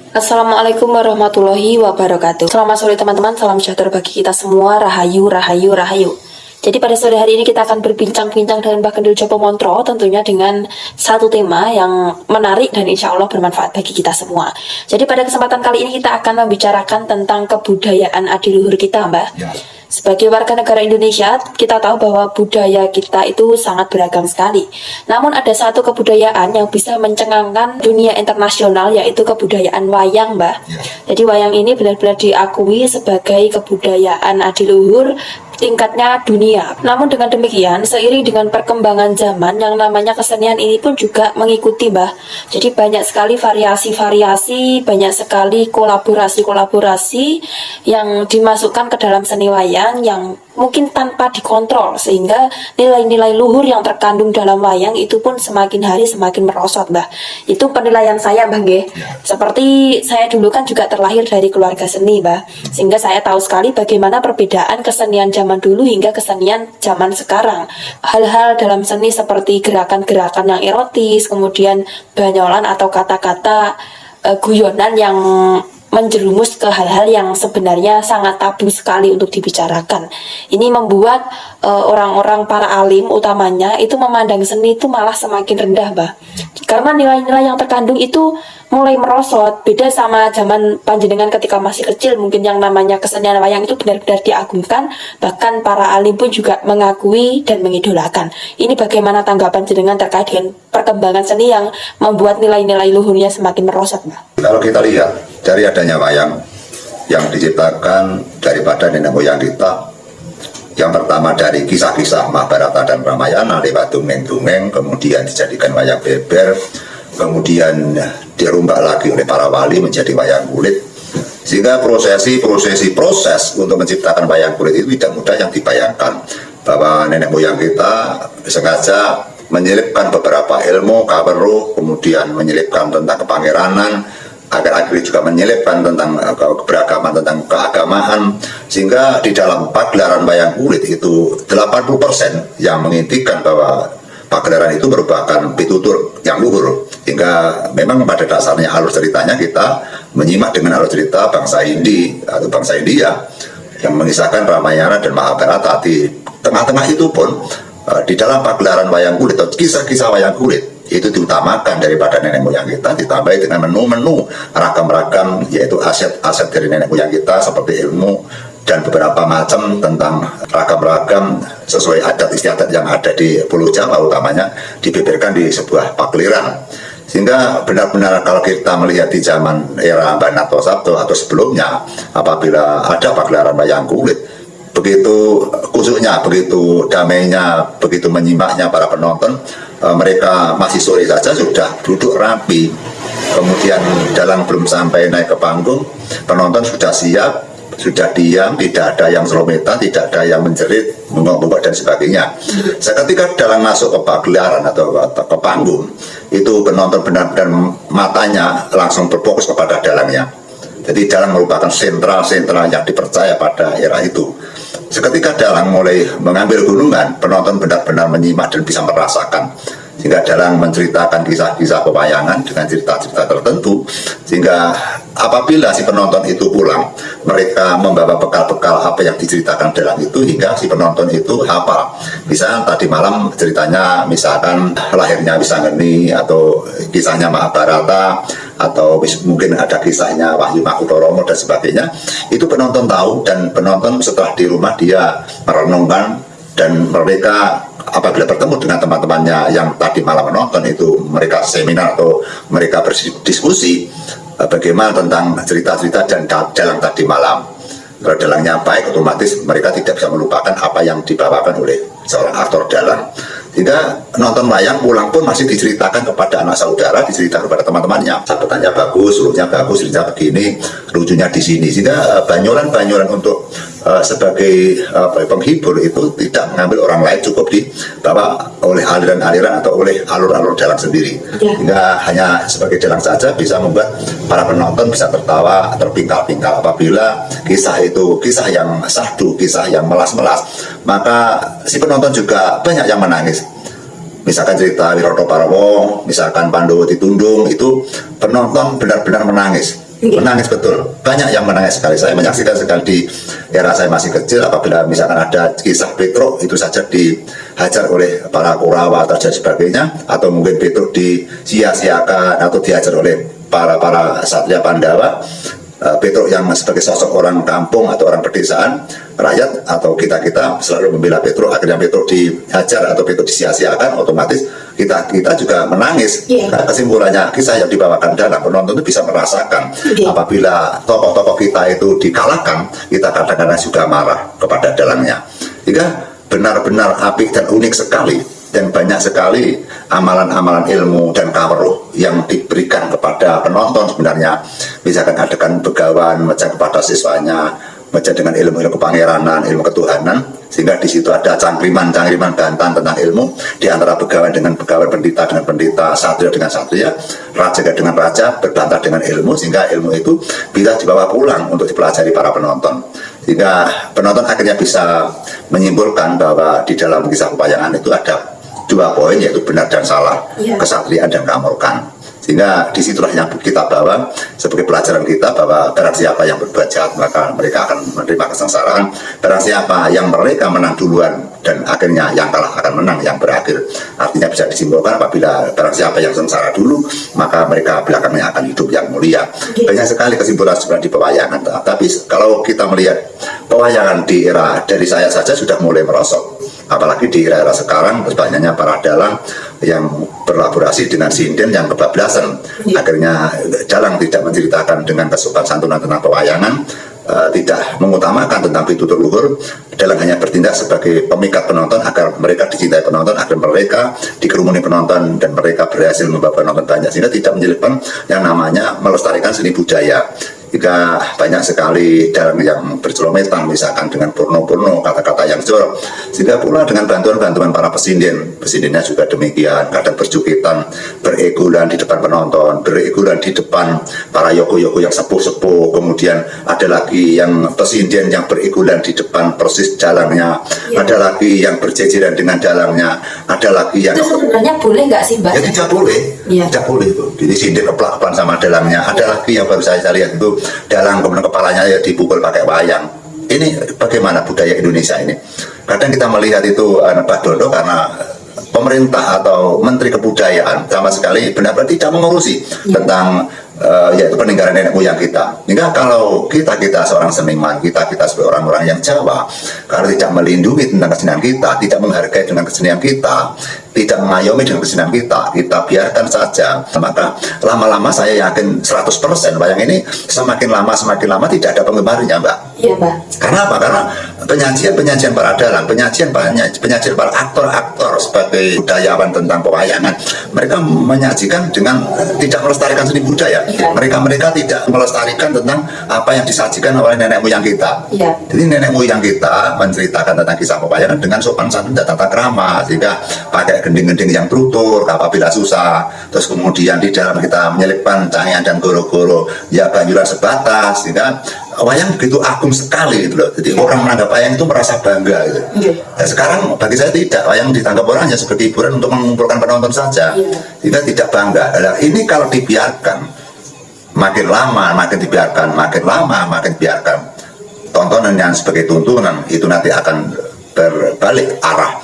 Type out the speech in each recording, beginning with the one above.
Assalamualaikum warahmatullahi wabarakatuh. Selamat sore teman-teman, salam sejahtera bagi kita semua. Rahayu, rahayu, rahayu. Jadi pada sore hari ini kita akan berbincang-bincang dengan Mbak Kendil Jopo Montro, tentunya dengan satu tema yang menarik dan insya Allah bermanfaat bagi kita semua. Jadi pada kesempatan kali ini kita akan membicarakan tentang kebudayaan adiluhur kita, Mbak. Ya. Sebagai warga negara Indonesia, kita tahu bahwa budaya kita itu sangat beragam sekali. Namun ada satu kebudayaan yang bisa mencengangkan dunia internasional, yaitu kebudayaan wayang, Mbak. Jadi wayang ini benar-benar diakui sebagai kebudayaan adiluhur tingkatnya dunia. Namun dengan demikian, seiring dengan perkembangan zaman, yang namanya kesenian ini pun juga mengikuti, Mbak. Jadi banyak sekali variasi-variasi, banyak sekali kolaborasi-kolaborasi yang dimasukkan ke dalam seni wayang yang mungkin tanpa dikontrol, sehingga nilai-nilai luhur yang terkandung dalam wayang itu pun semakin hari semakin merosot, Mbak. Itu penilaian saya, Mbak. Seperti saya dulu kan juga terlahir dari keluarga seni, Mbak. Sehingga saya tahu sekali bagaimana perbedaan kesenian zaman dulu hingga kesenian zaman sekarang. Hal-hal dalam seni seperti gerakan-gerakan yang erotis, kemudian banyolan atau kata-kata guyonan yang menjerumus ke hal-hal yang sebenarnya sangat tabu sekali untuk dibicarakan. Ini membuat orang-orang para alim utamanya itu memandang seni itu malah semakin rendah, Mbak. Karena nilai-nilai yang terkandung itu mulai merosot. Beda sama zaman panjenengan ketika masih kecil, mungkin yang namanya kesenian wayang itu benar-benar diagungkan, bahkan para alim pun juga mengakui dan mengidolakan. Ini bagaimana tanggapan jenengan terkait dengan perkembangan seni yang membuat nilai-nilai luhurnya semakin merosot, Mbak? Kalau kita lihat dari adanya wayang yang diciptakan daripada nenek moyang kita, yang pertama dari kisah-kisah Mahabharata dan Ramayana lewat dongeng-dongeng, kemudian dijadikan wayang beber, kemudian dirombak lagi oleh para wali menjadi wayang kulit, sehingga proses untuk menciptakan wayang kulit itu tidak mudah yang dibayangkan, bahwa nenek moyang kita sengaja menyelipkan beberapa ilmu kaweruh, kemudian menyelipkan tentang kepangeranan, agar akhirnya juga menyelipkan tentang keberagaman, tentang keagamaan, sehingga di dalam pagelaran wayang kulit itu 80% yang mengintikan bahwa pagelaran itu merupakan pitutur yang luhur. Hingga memang pada dasarnya alur ceritanya kita menyimak dengan alur cerita bangsa Hindi atau bangsa India yang mengisahkan Ramayana dan Mahabharata. Di tengah-tengah itu pun di dalam pagelaran wayang kulit atau kisah-kisah wayang kulit itu diutamakan daripada nenek moyang kita, ditambah dengan menu-menu ragam-ragam, yaitu aset-aset dari nenek moyang kita seperti ilmu dan beberapa macam tentang ragam-ragam sesuai adat istiadat yang ada di Pulau Jawa, utamanya dibeberkan di sebuah pagelaran. Sehingga benar-benar kalau kita melihat di zaman era Mbah Narto Sabto atau sebelumnya, apabila ada pagelaran wayang kulit, begitu kusuknya, begitu damainya, begitu menyimaknya para penonton, mereka masih sore saja sudah duduk rapi, kemudian dalang belum sampai naik ke panggung, penonton sudah siap, sudah diam, tidak ada yang selometan, tidak ada yang menjerit, menggok-gok dan sebagainya. Seketika dalang masuk ke pagelaran atau ke panggung, itu penonton benar-benar matanya langsung berfokus kepada dalangnya. Jadi dalang merupakan sentral-sentral yang dipercaya pada era itu. Seketika dalang mulai mengambil gunungan, penonton benar-benar menyimak dan bisa merasakan. Sehingga dalang menceritakan kisah-kisah pewayangan dengan cerita-cerita tertentu. Sehingga apabila si penonton itu pulang, mereka membawa bekal-bekal apa yang diceritakan dalang itu, hingga si penonton itu hafal. Misalnya tadi malam ceritanya misalkan lahirnya Wisanggeni, atau kisahnya Mahabharata, atau mungkin ada kisahnya Wahyu Makutoromo dan sebagainya. Itu penonton tahu, dan penonton setelah di rumah dia merenungkan, dan mereka apabila bertemu dengan teman-temannya yang tadi malam menonton itu, mereka seminar atau mereka berdiskusi bagaimana tentang cerita-cerita dan dalang tadi malam. Kalau dalangnya baik, otomatis mereka tidak bisa melupakan apa yang dibawakan oleh seorang aktor dalang. Sehingga nonton wayang pulang pun masih diceritakan kepada anak saudara, diceritakan kepada teman-temannya. Sabetannya bagus, lurunya bagus, cerita begini, lucunya di sini. Sehingga banyolan-banyolan untuk sebagai penghibur itu tidak mengambil orang lain, cukup dibawa oleh aliran-aliran atau oleh alur-alur dalang sendiri. Hingga hanya sebagai dalang saja bisa membuat para penonton bisa tertawa, terpingkal-pingkal. Apabila kisah itu kisah yang syahdu, kisah yang melas-melas, maka si penonton juga banyak yang menangis. Misalkan cerita Wiroto Parawo, misalkan Pandhawa Ditundung, itu penonton benar-benar menangis. Menangis betul, banyak yang menangis sekali. Saya menyaksikan sekali di era saya masih kecil, apabila misalkan ada kisah Petruk itu saja dihajar oleh para Kurawa atau dan sebagainya, atau mungkin Petruk disia-siakan atau dihajar oleh para satria Pandawa. Petruk yang sebagai sosok orang kampung atau orang pedesaan, rakyat atau kita selalu membela Petruk. Akhirnya Petruk dihajar atau Petruk disia-siakan, otomatis kita juga menangis. Karena kesimpulannya kisah yang dibawakan dalam, penonton itu bisa merasakan apabila tokoh-tokoh kita itu dikalahkan, kita kadang-kadang juga marah kepada dalangnya. Jika benar-benar apik dan unik sekali, dan banyak sekali amalan-amalan ilmu dan kaweruh yang diberikan kepada penonton sebenarnya. Misalkan adegan begawan macam kepada siswanya, macam dengan ilmu-ilmu kepangeranan, ilmu ketuhanan, sehingga di situ ada cangkriman bantan tentang ilmu di antara begawan dengan begawan, pendeta dengan pendeta, satria dengan satria, raja dengan raja, berbantah dengan ilmu, sehingga ilmu itu bisa dibawa pulang untuk dipelajari para penonton. Sehingga penonton akhirnya bisa menyimpulkan bahwa di dalam kisah pewayangan itu ada dua poin, yaitu benar dan salah, kesatriaan dan keamurkan. Sehingga disitulah yang kita bawa sebagai pelajaran kita, bahwa barang siapa yang berbuat jahat maka mereka akan menerima kesengsaraan. Barang siapa yang mereka menang duluan dan akhirnya yang kalah akan menang yang berakhir. Artinya bisa disimpulkan apabila barang siapa yang sengsara dulu maka mereka belakangnya akan hidup yang mulia. Banyak sekali kesimpulan sebenarnya di pewayangan. Tapi kalau kita melihat pewayangan di era dari saya saja sudah mulai merosot. Apalagi di era-era sekarang banyaknya para dalang yang berkolaborasi dengan sinden yang kebablasan. Akhirnya dalang tidak menceritakan dengan kesopan santunan tentang pewayangan, tidak mengutamakan tentang pitutur luhur. Dalang hanya bertindak sebagai pemikat penonton agar mereka dicintai penonton, agar mereka dikerumuni penonton dan mereka berhasil membawa penonton banyak, sehingga tidak menyelipkan yang namanya melestarikan seni budaya. Jika banyak sekali dalang yang bercelometan misalkan dengan porno-porno, kata-kata yang jorok, sehingga pula dengan bantuan-bantuan para pesindennya juga demikian, kadang berjukitan, beregulan di depan penonton, beregulan di depan para yoko-yoko yang sepuh-sepuh, kemudian ada lagi yang pesinden yang beregulan di depan persis dalangnya, ada lagi yang berjejeran dengan dalangnya, ada lagi yang... Itu sebenarnya boleh nggak sih, Mbak? Ya tidak boleh, tidak boleh itu. Jadi sinden keplak-keplakan sama dalangnya. Ada lagi yang baru saya lihat itu dalang kemudian kepalanya ya dipukul pakai wayang. Ini bagaimana budaya Indonesia ini? Kadang kita melihat itu Pak Dodo karena pemerintah atau Menteri Kebudayaan sama sekali benar-benar tidak mengurusi tentang yaitu peninggalan nenek moyang kita. Hingga kalau kita seorang seniman, kita sebagai orang-orang yang Jawa, kalau tidak melindungi tentang kesenian kita, tidak menghargai dengan kesenian kita, tidak mengayomi dengan kesenian kita biarkan saja, maka lama-lama saya yakin 100% wayang ini semakin lama tidak ada penggemarnya, Mbak. Iya, Mbak. Karena apa? Karena penyajian para dalang, penyajian para aktor-aktor sebagai budayawan tentang pewayangan, mereka menyajikan dengan tidak melestarikan seni budaya. Mereka tidak melestarikan tentang apa yang disajikan oleh nenek moyang kita. Jadi nenek moyang kita menceritakan tentang kisah pewayangan dengan sopan santun dan tata krama, sehingga pakai gending-gending yang terutur apabila susah. Terus kemudian di dalam kita menyelipkan cangian dan goro-goro, ya banyuran sebatas, sehingga wayang begitu agung sekali gitu loh. Jadi orang menanggap wayang itu merasa bangga gitu. Nah, sekarang bagi saya tidak, wayang ditanggap orang hanya sebagai hiburan untuk mengumpulkan penonton saja. Kita tidak bangga. Nah, ini kalau dibiarkan makin lama makin dibiarkan tontonan yang sebagai tuntunan itu nanti akan berbalik arah.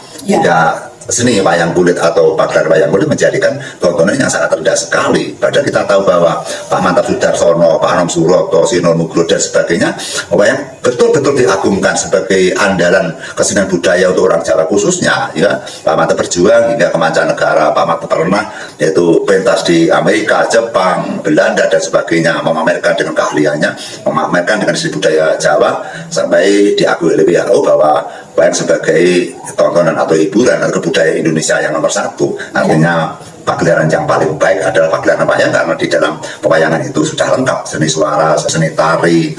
Seni wayang kulit atau pagelaran wayang kulit menjadikan tontonan yang sangat rendah sekali. Padahal kita tahu bahwa Pak Mantap Sudarsono, Pak Anom Suroto, Sino Nugro dan sebagainya, wayang betul-betul diagungkan sebagai andalan kesenian budaya untuk orang Jawa khususnya. Ya, Pak Mantap berjuang hingga ke mancanegara. Pak Mantap pernah yaitu pentas di Amerika, Jepang, Belanda dan sebagainya, memamerkan dengan keahliannya, memamerkan dengan seni budaya Jawa, sampai diakui oleh WHO bahwa wayang sebagai tontonan atau hiburan atau kebudayaan Indonesia yang nomor satu. Artinya pagelaran yang paling baik adalah pagelaran wayang, karena di dalam pewayangan itu sudah lengkap seni suara, seni tari,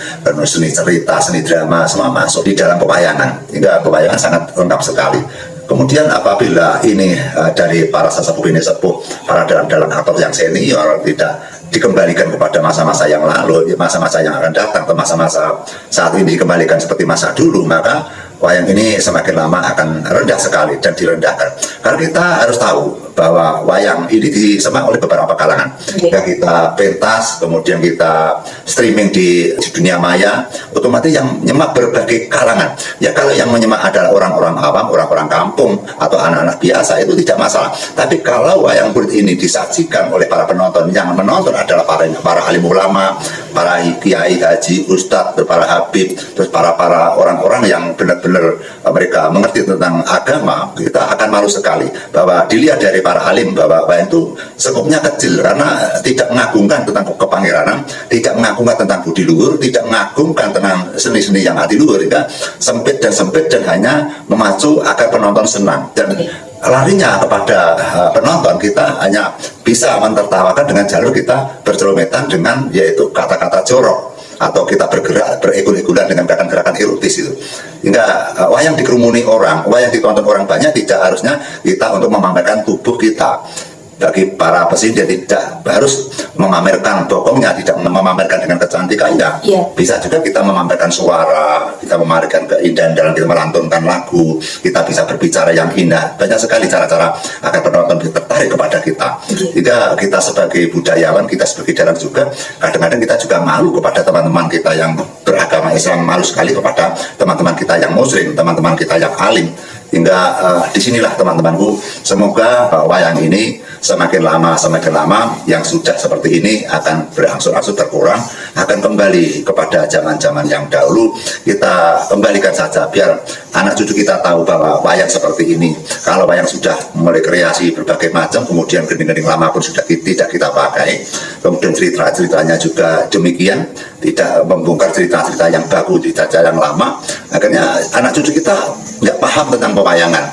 seni cerita, seni drama, semua masuk di dalam pewayangan. Hingga pewayangan sangat lengkap sekali. Kemudian apabila ini dari para sesepuh ini sepuh, para dalang-dalang aktor yang senior tidak dikembalikan kepada masa-masa yang lalu, masa-masa yang akan datang, atau masa-masa saat ini dikembalikan seperti masa dulu, maka wayang ini semakin lama akan rendah sekali dan direndahkan. Karena kita harus tahu bahwa wayang ini disemak oleh beberapa kalangan. Jika kita pentas, kemudian kita streaming di dunia maya, otomatis yang menyemak berbagai kalangan. Ya kalau yang menyemak adalah orang-orang awam, orang-orang kampung, atau anak-anak biasa, itu tidak masalah. Tapi kalau wayang kulit ini disajikan oleh para penonton, yang menonton adalah para alim ulama, para kiai, haji, ustadz, para habib, terus para orang-orang yang benar-benar mereka mengerti tentang agama, kita akan malu sekali bahwa dilihat dari para alim bahwa wayang itu sekupnya kecil karena tidak mengagungkan tentang kepangeranan, tidak mengagungkan tentang budi luhur, tidak mengagungkan tentang seni-seni yang hati luhur, ya. Sempit dan hanya memacu agar penonton senang, dan larinya kepada penonton kita hanya bisa mentertawakan dengan jalur kita bercelometan dengan yaitu kata-kata jorok, atau kita bergerak beregul-egulan dengan gerakan-gerakan erotis itu. Hingga wayang dikerumuni orang, wayang ditonton orang banyak, tidak harusnya kita untuk memamerkan tubuh kita. Bagi para pesindir tidak harus memamerkan bokongnya, tidak memamerkan dengan kecantikannya. Bisa juga kita memamerkan suara, kita memamerkan keindahan dalam kita melantunkan lagu, kita bisa berbicara yang indah. Banyak sekali cara-cara agar penonton tertarik kepada kita. Jika kita sebagai budayawan, kita sebagai dalang juga, kadang-kadang kita juga malu kepada teman-teman kita yang beragama Islam, malu sekali kepada teman-teman kita yang muslim, teman-teman kita yang alim. Hingga disinilah teman-temanku, semoga wayang ini semakin lama yang sudah seperti ini akan berangsur-angsur terkurang, akan kembali kepada zaman-zaman yang dahulu. Kita kembalikan saja biar anak cucu kita tahu bahwa wayang seperti ini. Kalau wayang sudah mulai kreasi berbagai macam, kemudian gending-gending lama pun sudah tidak kita pakai, kemudian cerita-ceritanya juga demikian, tidak membongkar cerita-cerita yang bagus, cerita yang lama, akhirnya anak cucu kita nggak paham tentang pewayangan.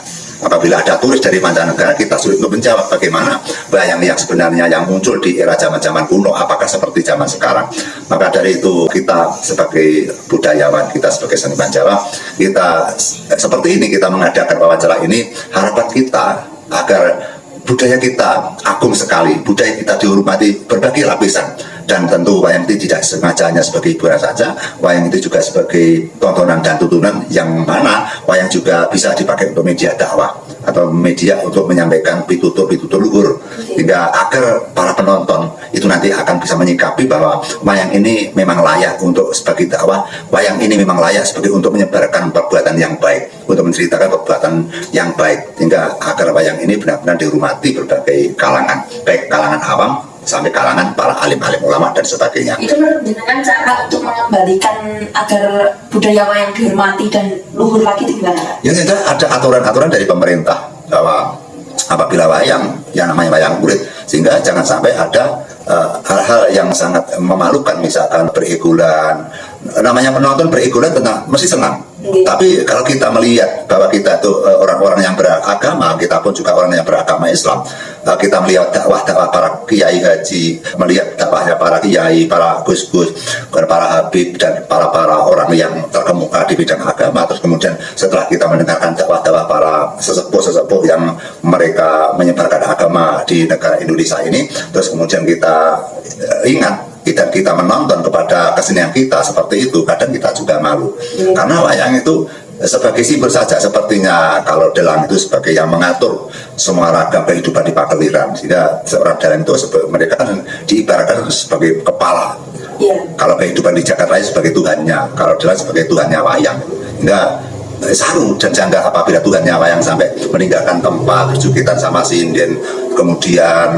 Apabila ada turis dari mancanegara, kita sulit untuk menjawab bagaimana wayang yang sebenarnya yang muncul di era zaman-zaman kuno, apakah seperti zaman sekarang. Maka dari itu kita sebagai budayawan, kita sebagai seniman Jawa, kita seperti ini, kita mengadakan wawancara ini, harapan kita agar budaya kita agung sekali, budaya kita dihormati berbagai lapisan. Dan tentu wayang itu tidak sengaja hanya sebagai hiburan saja, wayang itu juga sebagai tontonan dan tuntunan, yang mana wayang juga bisa dipakai untuk media dakwah atau media untuk menyampaikan pitutur-pitutur luhur, hingga agar para penonton itu nanti akan bisa menyikapi bahwa wayang ini memang layak untuk sebagai dakwah, wayang ini memang layak sebagai untuk menyebarkan perbuatan yang baik, untuk menceritakan perbuatan yang baik, hingga agar wayang ini benar-benar dihormati berbagai kalangan, baik kalangan awam sampai kalangan para alim-alim ulama dan sebagainya. Itu menunjukkan cara untuk mengembalikan agar budaya wayang dihormati dan luhur lagi itu gimana? Ya, ada aturan-aturan dari pemerintah bahwa apabila wayang yang namanya wayang kulit, sehingga jangan sampai ada hal-hal yang sangat memalukan, misalkan beregulan. Namanya penonton beregulan tentang mesti senang. Tapi kalau kita melihat bahwa kita itu orang-orang yang beragama, kita pun juga orang yang beragama Islam, kita melihat dakwah-dakwah para kiai haji, melihat dakwahnya para kiai, para gus-gus, para habib, dan para orang yang terkemuka di bidang agama. Terus kemudian setelah kita mendengarkan dakwah-dakwah para sesepuh-sesepuh yang mereka menyebarkan agama di negara Indonesia ini, terus kemudian kita ingat, kita menonton kepada kesenian kita seperti itu, kadang kita juga malu. Karena wayang itu sebagai simbol saja, sepertinya kalau dalang itu sebagai yang mengatur semua ragam kehidupan di Pakeliran, sehingga seorang dalang itu mereka kan diibaratkan sebagai kepala. Kalau kehidupan di Jakarta sebagai Tuhannya, kalau dalang sebagai Tuhannya wayang. Hingga saru dan janggal apabila Tuhannya wayang sampai meninggalkan tempat berjukitan sama sinden, kemudian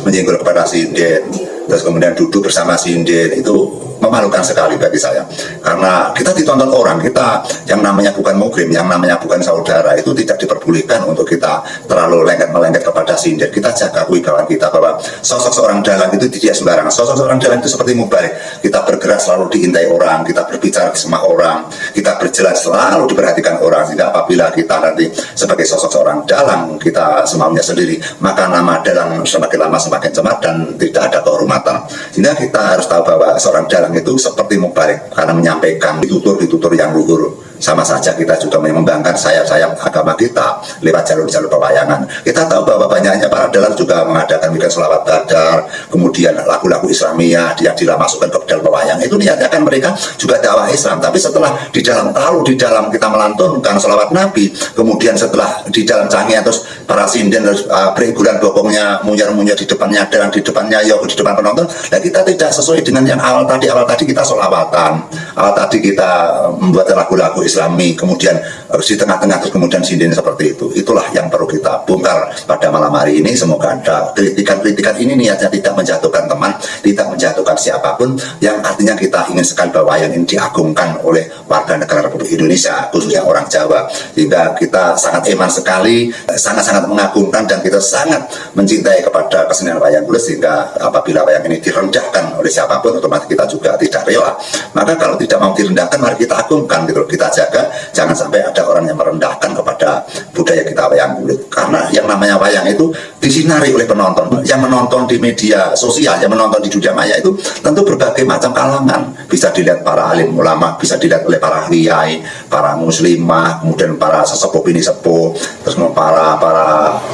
menyinggol kepada sinden, terus kemudian duduk bersama sinden. Itu memalukan sekali bagi saya, karena kita ditonton orang, kita yang namanya bukan mukrim, yang namanya bukan saudara, itu tidak diperbolehkan untuk kita terlalu lengket-melengket kepada sinden. Kita jaga kewibawaan kita, bahwa sosok seorang dalang itu tidak sembarangan. Sosok seorang dalang itu seperti mubarik, kita bergerak selalu diintai orang, kita berbicara sama orang, kita berjalan selalu diperhatikan orang, sehingga apabila kita nanti sebagai sosok seorang dalang kita semaunya sendiri, maka nama dalang semakin lama semakin cemar dan tidak ada kehormatan. Sehingga kita harus tahu bahwa seorang dalang itu seperti mubarik, karena menyampaikan ditutur yang luhur. sama saja kita juga membanggakan sayap-sayap agama kita lewat jalur-jalur pewayangan. Kita tahu bahwa banyaknya para dalang juga mengadakan weekend selawat badar, kemudian lagu-lagu Islamiyah yang dimasukkan ke dalam pewayang. Itu niatnya kan mereka juga dakwah Islam. Tapi setelah di dalam kita melantunkan selawat Nabi, kemudian setelah di dalam canggih terus para sinden terus beriguran bokongnya munyar-munyar di depannya dan di depannya yo di depan penonton. Nah, kita tidak sesuai dengan yang awal tadi kita sholawatan, awal tadi kita membuat lagu-lagu Islami, kemudian di tengah-tengah terus kemudian sinden seperti itu. Itulah yang perlu kita bongkar pada malam hari ini. Semoga ada kritikan ini niatnya tidak menjatuhkan teman, tidak menjatuhkan siapapun, yang artinya kita ingin sekali bahwa wayang ini diagungkan oleh warga negara Republik Indonesia, khususnya orang Jawa, sehingga kita sangat eman sekali, sangat-sangat mengagungkan, dan kita sangat mencintai kepada kesenian wayang kulit, sehingga apabila wayang ini direndahkan oleh siapapun, otomatis kita juga tidak rela. Maka kalau tidak mau direndahkan, mari kita agungkan gitu, kita jaga, jangan sampai ada orang yang merendahkan kepada budaya kita wayang kulit. Karena yang namanya wayang itu disinari oleh penonton, yang menonton di media sosial, yang menonton di dunia maya itu tentu berbagai macam kalangan. Bisa dilihat para alim ulama, bisa dilihat oleh para kiai, para muslimah, kemudian para sesepuh bini sepuh, terus para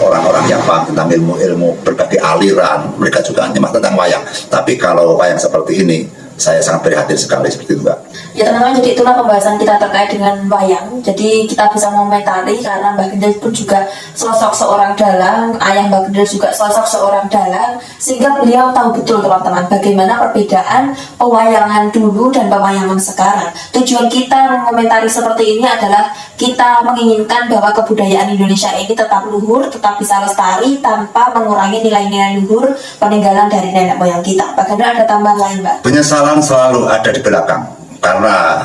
orang-orang yang paham tentang ilmu berbagai aliran, mereka juga nyimak tentang wayang. Tapi kalau wayang seperti ini, saya sangat prihatin sekali seperti itu, Mbak. Ya teman-teman, jadi itulah pembahasan kita terkait dengan wayang. Jadi kita bisa mengomentari karena Mbak Gendel pun juga sosok seorang dalang, ayah Mbak Gendel juga sosok seorang dalang, sehingga beliau tahu betul teman-teman bagaimana perbedaan pewayangan dulu dan pewayangan sekarang. Tujuan kita mengomentari seperti ini adalah kita menginginkan bahwa kebudayaan Indonesia ini tetap luhur, tetap bisa lestari tanpa mengurangi nilai-nilai luhur peninggalan dari nenek moyang kita. Bagaimana ada tambahan lain, Mbak? Penyesalan selalu ada di belakang, karena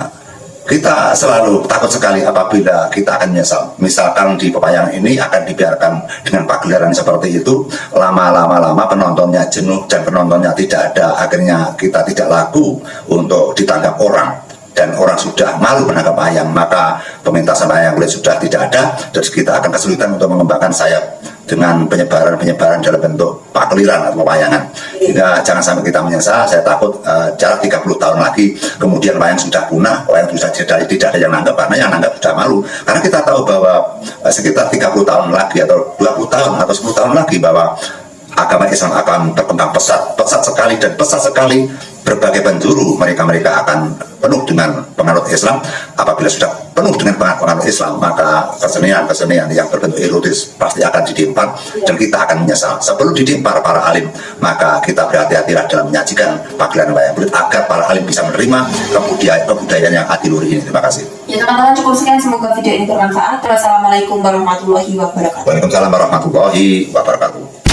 kita selalu takut sekali apabila kita akan menyesal. Misalkan di pewayangan ini akan dibiarkan dengan pagelaran seperti itu, lama-lama penontonnya jenuh dan penontonnya tidak ada, akhirnya kita tidak laku untuk ditangkap orang, dan orang sudah malu menangkap wayang, maka pementasan wayang kulit sudah tidak ada, dan kita akan kesulitan untuk mengembangkan sayap dengan penyebaran dalam bentuk pakliran atau wayangan. Hingga jangan sampai kita menyesal. Saya takut jarak 30 tahun lagi kemudian wayang sudah punah, wayang sudah tidak ada yang nanggap, karena yang nanggap sudah malu. Karena kita tahu bahwa sekitar 30 tahun lagi atau 20 tahun atau 10 tahun lagi bahwa agama Islam akan berkembang pesat sekali, dan pesat sekali berbagai penjuru mereka akan penuh dengan pengaruh Islam. Apabila sudah penuh dengan pengaruh Islam, maka kesenian yang berbentuk erotis pasti akan didimpar, dan kita akan menyesal. Sebelum didimpar para alim, maka kita berhati-hatilah dalam menyajikan pagelaran wayang kulit agar para alim bisa menerima kebudayaan yang adiluhur ini. Terima kasih. Ya teman-teman, cukup sekian, semoga video ini bermanfaat. Wassalamualaikum warahmatullahi wabarakatuh. Waalaikumsalam warahmatullahi wabarakatuh.